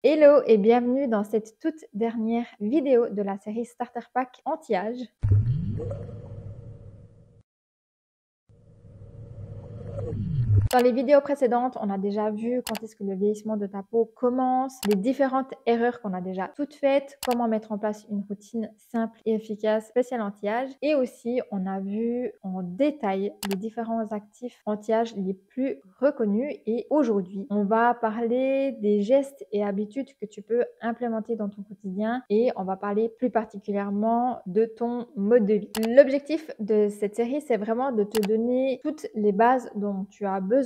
Hello et bienvenue dans cette toute dernière vidéo de la série Starter Pack anti-âge. Dans les vidéos précédentes, on a déjà vu quand est-ce que le vieillissement de ta peau commence, les différentes erreurs qu'on a déjà toutes faites, comment mettre en place une routine simple et efficace spéciale anti-âge. Et aussi, on a vu en détail les différents actifs anti-âge les plus reconnus. Et aujourd'hui, on va parler des gestes et habitudes que tu peux implémenter dans ton quotidien et on va parler plus particulièrement de ton mode de vie. L'objectif de cette série, c'est vraiment de te donner toutes les bases dont tu as besoin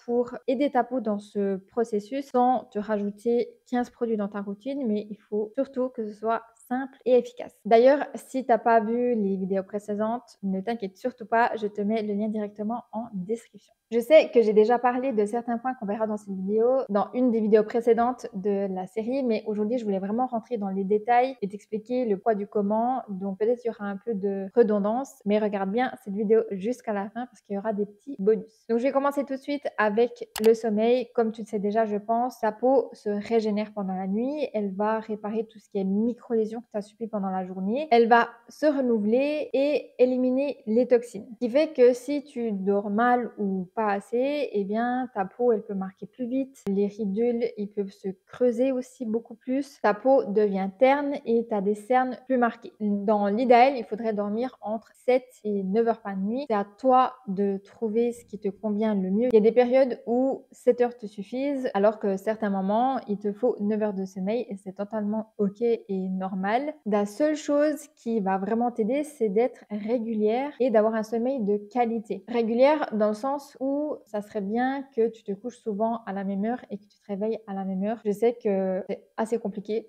pour aider ta peau dans ce processus sans te rajouter 15 produits dans ta routine, mais il faut surtout que ce soit simple et efficace. D'ailleurs, si tu n'as pas vu les vidéos précédentes, ne t'inquiète surtout pas, je te mets le lien directement en description. Je sais que j'ai déjà parlé de certains points qu'on verra dans cette vidéo, dans une des vidéos précédentes de la série, mais aujourd'hui, je voulais vraiment rentrer dans les détails et t'expliquer le quoi du comment. Donc peut-être il y aura un peu de redondance, mais regarde bien cette vidéo jusqu'à la fin parce qu'il y aura des petits bonus. Donc je vais commencer tout de suite avec le sommeil. Comme tu le sais déjà, je pense, ta peau se régénère pendant la nuit. Elle va réparer tout ce qui est micro-lésions que tu as subi pendant la journée. Elle va se renouveler et éliminer les toxines. Ce qui fait que si tu dors mal ou pas assez, eh bien ta peau elle peut marquer plus vite. Les ridules ils peuvent se creuser aussi beaucoup plus. Ta peau devient terne et tu as des cernes plus marquées. Dans l'idéal, il faudrait dormir entre 7 et 9 heures par nuit. C'est à toi de trouver ce qui te convient le mieux. Il y a des périodes où 7 heures te suffisent alors que certains moments il te faut 9 heures de sommeil et c'est totalement ok et normal. La seule chose qui va vraiment t'aider, c'est d'être régulière et d'avoir un sommeil de qualité. Régulière dans le sens où ça serait bien que tu te couches souvent à la même heure et que tu te réveilles à la même heure. Je sais que c'est assez compliqué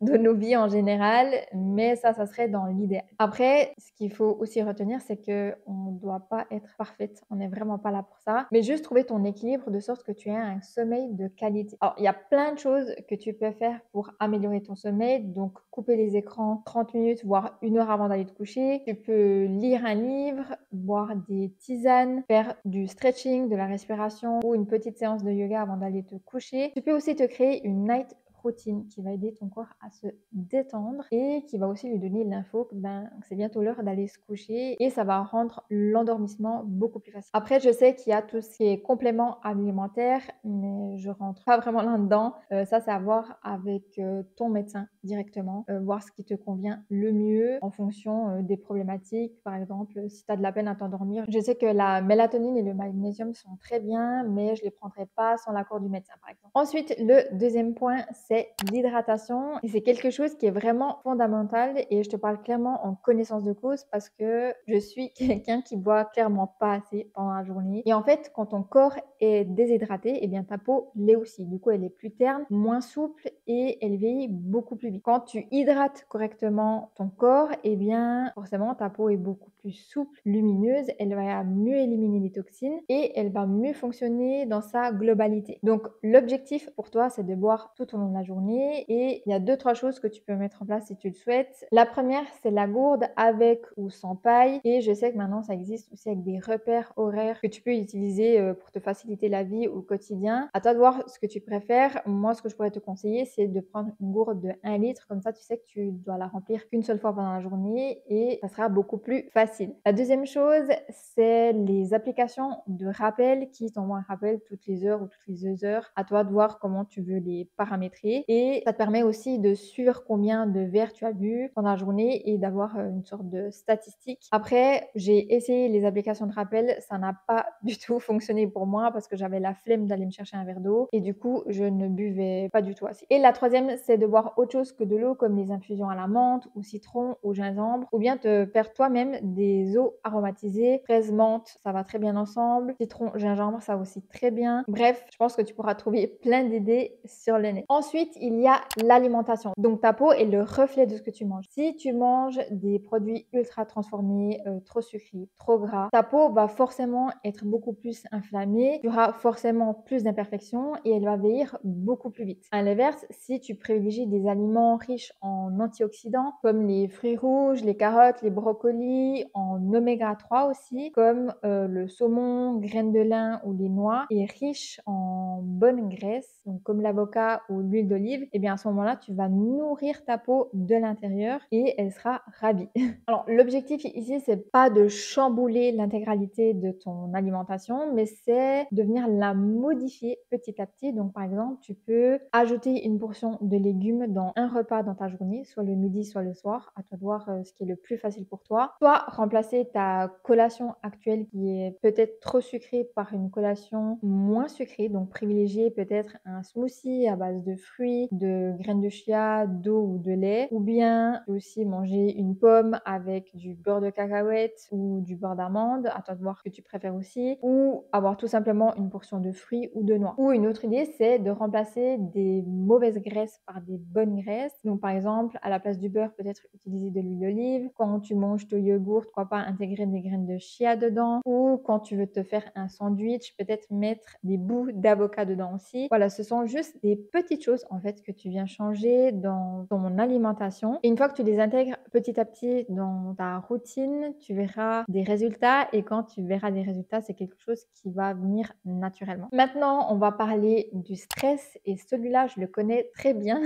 de nos vies en général, mais ça serait dans l'idéal. Après, ce qu'il faut aussi retenir, c'est que on ne doit pas être parfaite. On n'est vraiment pas là pour ça, mais juste trouver ton équilibre de sorte que tu aies un sommeil de qualité. Alors, il y a plein de choses que tu peux faire pour améliorer ton sommeil. Donc, couper les écrans 30 minutes, voire 1 heure avant d'aller te coucher. Tu peux lire un livre, boire des tisanes, faire du stretching, de la respiration ou une petite séance de yoga avant d'aller te coucher. Tu peux aussi te créer une night routine qui va aider ton corps à se détendre et qui va aussi lui donner l'info que c'est bientôt l'heure d'aller se coucher et ça va rendre l'endormissement beaucoup plus facile. Après, je sais qu'il y a tout ce qui est compléments alimentaires, mais je rentre pas vraiment là-dedans. Ça, c'est à voir avec ton médecin directement, voir ce qui te convient le mieux en fonction des problématiques. Par exemple, si tu as de la peine à t'endormir, je sais que la mélatonine et le magnésium sont très bien, mais je les prendrai pas sans l'accord du médecin, par exemple. Ensuite, le deuxième point, c'est l'hydratation. Et c'est quelque chose qui est vraiment fondamental et je te parle clairement en connaissance de cause parce que je suis quelqu'un qui boit clairement pas assez pendant la journée. Et en fait, quand ton corps est déshydraté, eh bien ta peau l'est aussi. Du coup, elle est plus terne, moins souple et elle vieillit beaucoup plus vite. Quand tu hydrates correctement ton corps, eh bien forcément ta peau est beaucoup plus souple, lumineuse, elle va mieux éliminer les toxines et elle va mieux fonctionner dans sa globalité. Donc l'objectif pour toi, c'est de boire tout au long de la journée et il y a 2-3 choses que tu peux mettre en place si tu le souhaites. La première, c'est la gourde avec ou sans paille et je sais que maintenant ça existe aussi avec des repères horaires que tu peux utiliser pour te faciliter la vie au quotidien. À toi de voir ce que tu préfères. Moi, ce que je pourrais te conseiller, c'est de prendre une gourde de 1 litre. Comme ça, tu sais que tu dois la remplir qu'une seule fois pendant la journée et ça sera beaucoup plus facile. La deuxième chose, c'est les applications de rappel qui t'envoient un rappel toutes les heures ou toutes les 2 heures. À toi de voir comment tu veux les paramétrer et ça te permet aussi de suivre combien de verres tu as bu pendant la journée et d'avoir une sorte de statistique. Après, j'ai essayé les applications de rappel, ça n'a pas du tout fonctionné pour moi parce que j'avais la flemme d'aller me chercher un verre d'eau et du coup, je ne buvais pas du tout assez. Et la troisième, c'est de boire autre chose que de l'eau comme les infusions à la menthe, au citron, au gingembre ou bien te faire toi-même des eaux aromatisées, fraise, menthe, ça va très bien ensemble, citron, gingembre, ça aussi très bien. Bref, je pense que tu pourras trouver plein d'idées sur le net. Ensuite, il y a l'alimentation. Donc ta peau est le reflet de ce que tu manges. Si tu manges des produits ultra transformés, trop sucrés, trop gras, ta peau va forcément être beaucoup plus inflammée, tu auras forcément plus d'imperfections et elle va vieillir beaucoup plus vite. À l'inverse, si tu privilégies des aliments riches en antioxydants comme les fruits rouges, les carottes, les brocolis, en oméga 3 aussi, comme le saumon, graines de lin ou les noix, et riches en bonnes graisses, donc comme l'avocat ou l'huile l'huile d'olive, et bien à ce moment-là, tu vas nourrir ta peau de l'intérieur et elle sera ravie. Alors, l'objectif ici, c'est pas de chambouler l'intégralité de ton alimentation, mais c'est de venir la modifier petit à petit. Donc, par exemple, tu peux ajouter une portion de légumes dans un repas dans ta journée, soit le midi, soit le soir, à toi de voir ce qui est le plus facile pour toi. Soit remplacer ta collation actuelle qui est peut-être trop sucrée par une collation moins sucrée, donc privilégier peut-être un smoothie à base de fruits, de graines de chia, d'eau ou de lait, ou bien aussi manger une pomme avec du beurre de cacahuète ou du beurre d'amande, à toi de voir ce que tu préfères aussi, ou avoir tout simplement une portion de fruits ou de noix. Ou une autre idée, c'est de remplacer des mauvaises graisses par des bonnes graisses. Donc par exemple, à la place du beurre, peut-être utiliser de l'huile d'olive. Quand tu manges ton yogourt, pourquoi pas intégrer des graines de chia dedans. Ou quand tu veux te faire un sandwich, peut-être mettre des bouts d'avocat dedans aussi. Voilà, ce sont juste des petites choses en fait que tu viens changer dans ton alimentation. Et une fois que tu les intègres petit à petit dans ta routine, tu verras des résultats. Et quand tu verras des résultats, c'est quelque chose qui va venir naturellement. Maintenant, on va parler du stress et celui-là, je le connais très bien.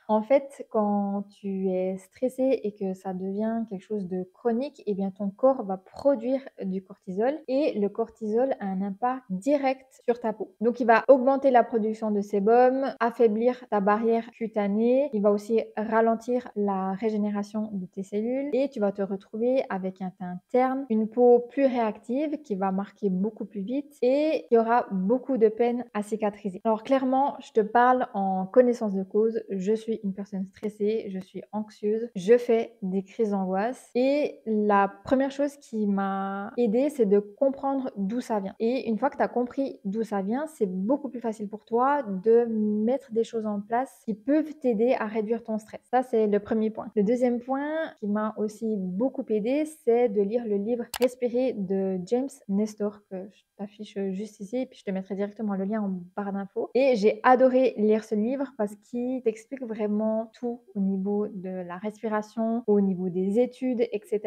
En fait, quand tu es stressé et que ça devient quelque chose de chronique, eh bien ton corps va produire du cortisol et le cortisol a un impact direct sur ta peau. Donc il va augmenter la production de sébum, affaiblir ta barrière cutanée, il va aussi ralentir la régénération de tes cellules et tu vas te retrouver avec un teint terne, une peau plus réactive qui va marquer beaucoup plus vite et qui aura beaucoup de peine à cicatriser. Alors clairement, je te parle en connaissance de cause, je suis une personne stressée, je suis anxieuse, je fais des crises d'angoisse et la première chose qui m'a aidée, c'est de comprendre d'où ça vient. Et une fois que tu as compris d'où ça vient, c'est beaucoup plus facile pour toi de mettre des choses en place qui peuvent t'aider à réduire ton stress. Ça, c'est le premier point. Le deuxième point qui m'a aussi beaucoup aidée, c'est de lire le livre Respirer de James Nestor, que je t'affiche juste ici, et puis je te mettrai directement le lien en barre d'infos. Et j'ai adoré lire ce livre parce qu'il t'explique vraiment tout au niveau de la respiration, au niveau des études, etc.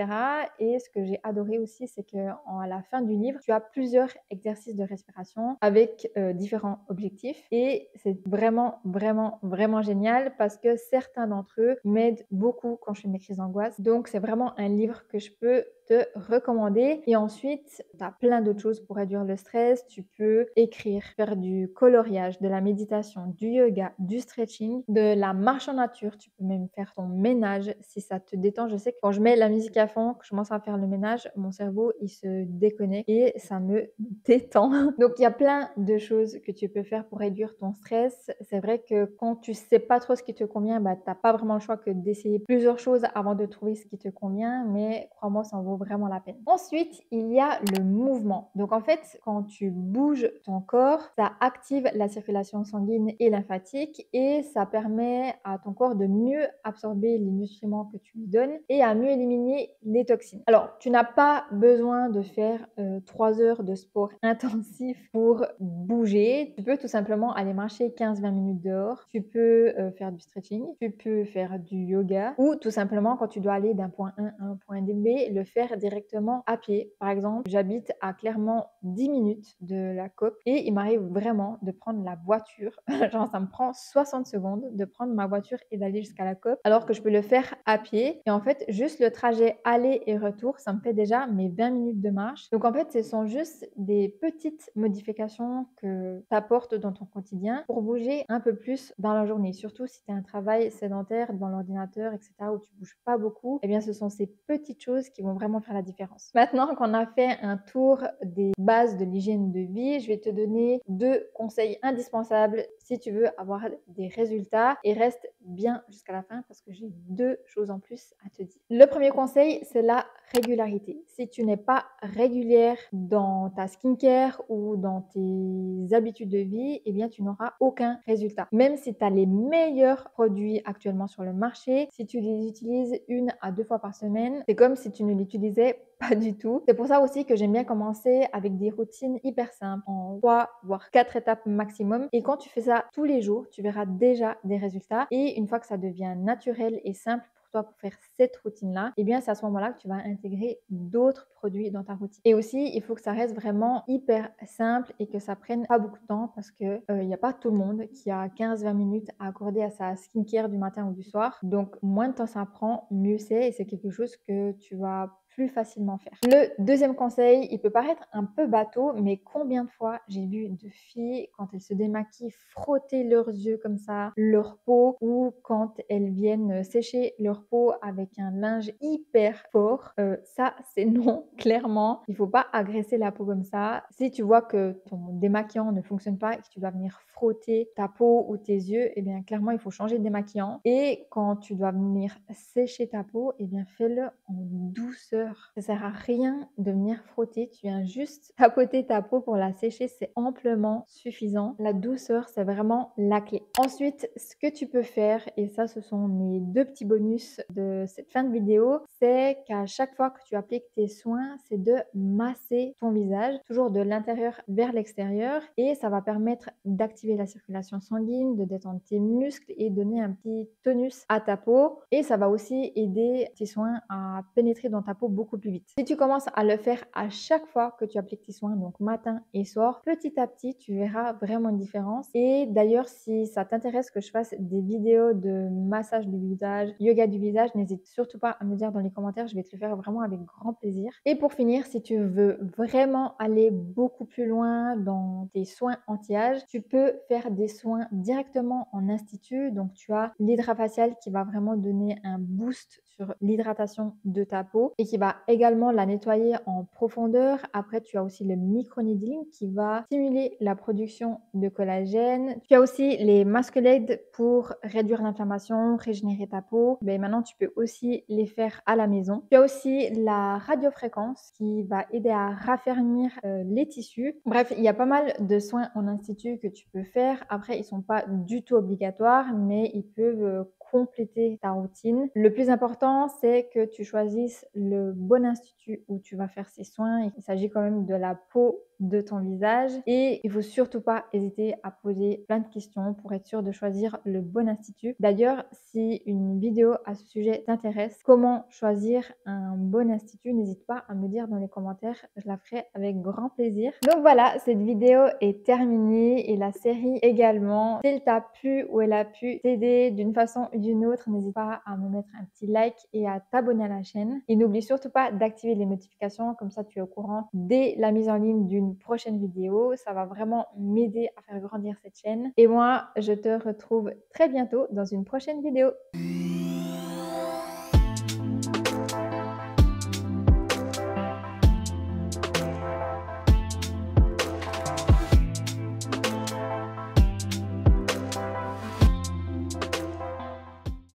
Et ce que j'ai adoré aussi, c'est qu'à la fin du livre, tu as plusieurs exercices de respiration avec différents objectifs. Et c'est vraiment, vraiment, vraiment génial parce que certains d'entre eux m'aident beaucoup quand je fais mes crises d'angoisse. Donc, c'est vraiment un livre que je peux te recommander. Et ensuite, tu as plein d'autres choses pour réduire le stress. Tu peux écrire, faire du coloriage, de la méditation, du yoga, du stretching, de la marche en nature. Tu peux même faire ton ménage si ça te détend. Je sais que quand je mets la musique à fond, que je commence à faire le ménage, mon cerveau, il se déconnecte et ça me détend. Donc, il y a plein de choses que tu peux faire pour réduire ton stress. C'est vrai que quand tu sais pas trop ce qui te convient, bah, tu n'as pas vraiment le choix que d'essayer plusieurs choses avant de trouver ce qui te convient. Mais crois-moi, ça en vaut vraiment la peine. Ensuite, il y a le mouvement. Donc en fait, quand tu bouges ton corps, ça active la circulation sanguine et lymphatique et ça permet à ton corps de mieux absorber les nutriments que tu lui donnes et à mieux éliminer les toxines. Alors, tu n'as pas besoin de faire 3 heures de sport intensif pour bouger. Tu peux tout simplement aller marcher 15-20 minutes dehors. Tu peux faire du stretching, tu peux faire du yoga ou tout simplement quand tu dois aller d'un point A à un point B, le faire directement à pied. Par exemple, j'habite à clairement 10 minutes de la COP et il m'arrive vraiment de prendre la voiture. Genre, ça me prend 60 secondes de prendre ma voiture et d'aller jusqu'à la COP alors que je peux le faire à pied. Et en fait, juste le trajet aller et retour, ça me fait déjà mes 20 minutes de marche. Donc en fait, ce sont juste des petites modifications que tu apportes dans ton quotidien pour bouger un peu plus dans la journée. Surtout si tu as un travail sédentaire devant l'ordinateur, etc., où tu bouges pas beaucoup, eh bien ce sont ces petites choses qui vont vraiment faire la différence. Maintenant qu'on a fait un tour des bases de l'hygiène de vie, je vais te donner 2 conseils indispensables si tu veux avoir des résultats et reste bien jusqu'à la fin parce que j'ai 2 choses en plus à te dire. Le premier conseil, c'est la régularité. Si tu n'es pas régulière dans ta skincare ou dans tes habitudes de vie, eh bien tu n'auras aucun résultat. Même si tu as les meilleurs produits actuellement sur le marché, si tu les utilises 1 à 2 fois par semaine, c'est comme si tu ne l'utilisais pas du tout. C'est pour ça aussi que j'aime bien commencer avec des routines hyper simples, en 3 voire 4 étapes maximum. Et quand tu fais ça tous les jours, tu verras déjà des résultats. Et une fois que ça devient naturel et simple pour pour toi pour faire cette routine-là, eh bien, c'est à ce moment-là que tu vas intégrer d'autres produits dans ta routine. Et aussi, il faut que ça reste vraiment hyper simple et que ça prenne pas beaucoup de temps parce que il n'y a pas tout le monde qui a 15-20 minutes à accorder à sa skincare du matin ou du soir. Donc, moins de temps ça prend, mieux c'est et c'est quelque chose que tu vas plus facilement faire. Le deuxième conseil, il peut paraître un peu bateau, mais combien de fois j'ai vu de filles, quand elles se démaquillent, frotter leurs yeux comme ça, leur peau, ou quand elles viennent sécher leur peau avec un linge hyper fort. Ça, c'est non, clairement. Il faut pas agresser la peau comme ça. Si tu vois que ton démaquillant ne fonctionne pas et que tu dois venir frotter ta peau ou tes yeux, eh bien, clairement, il faut changer de démaquillant. Et quand tu dois venir sécher ta peau, eh bien, fais-le en douceur. Ça sert à rien de venir frotter. Tu viens juste tapoter ta peau pour la sécher. C'est amplement suffisant. La douceur, c'est vraiment la clé. Ensuite, ce que tu peux faire, et ça, ce sont mes deux petits bonus de cette fin de vidéo, c'est qu'à chaque fois que tu appliques tes soins, c'est de masser ton visage, toujours de l'intérieur vers l'extérieur, et ça va permettre d'activer la circulation sanguine, de détendre tes muscles et donner un petit tonus à ta peau. Et ça va aussi aider tes soins à pénétrer dans ta peau beaucoup plus vite. Si tu commences à le faire à chaque fois que tu appliques tes soins, donc matin et soir, petit à petit, tu verras vraiment une différence. Et d'ailleurs, si ça t'intéresse que je fasse des vidéos de massage du visage, yoga du visage, n'hésite surtout pas à me dire dans les commentaires, je vais te le faire vraiment avec grand plaisir. Et pour finir, si tu veux vraiment aller beaucoup plus loin dans tes soins anti-âge, tu peux faire des soins directement en institut. Donc tu as l'hydrafacial qui va vraiment donner un boost sur l'hydratation de ta peau et qui va également la nettoyer en profondeur. Après, tu as aussi le microneedling qui va stimuler la production de collagène. Tu as aussi les masquelades pour réduire l'inflammation, régénérer ta peau. Mais maintenant, tu peux aussi les faire à la maison. Tu as aussi la radiofréquence qui va aider à raffermir les tissus. Bref, il y a pas mal de soins en institut que tu peux faire. Après, ils sont pas du tout obligatoires, mais ils peuvent compléter ta routine. Le plus important, c'est que tu choisisses le bon institut où tu vas faire ces soins. Il s'agit quand même de la peau de ton visage et il faut surtout pas hésiter à poser plein de questions pour être sûr de choisir le bon institut. D'ailleurs, si une vidéo à ce sujet t'intéresse, comment choisir un bon institut, n'hésite pas à me dire dans les commentaires, je la ferai avec grand plaisir. Donc voilà, cette vidéo est terminée et la série également. Si elle t'a plu ou elle a pu t'aider d'une façon ou d'une autre, n'hésite pas à me mettre un petit like et à t'abonner à la chaîne. Et n'oublie surtout pas d'activer les notifications, comme ça tu es au courant dès la mise en ligne d'une prochaine vidéo. Ça va vraiment m'aider à faire grandir cette chaîne. Et moi, je te retrouve très bientôt dans une prochaine vidéo.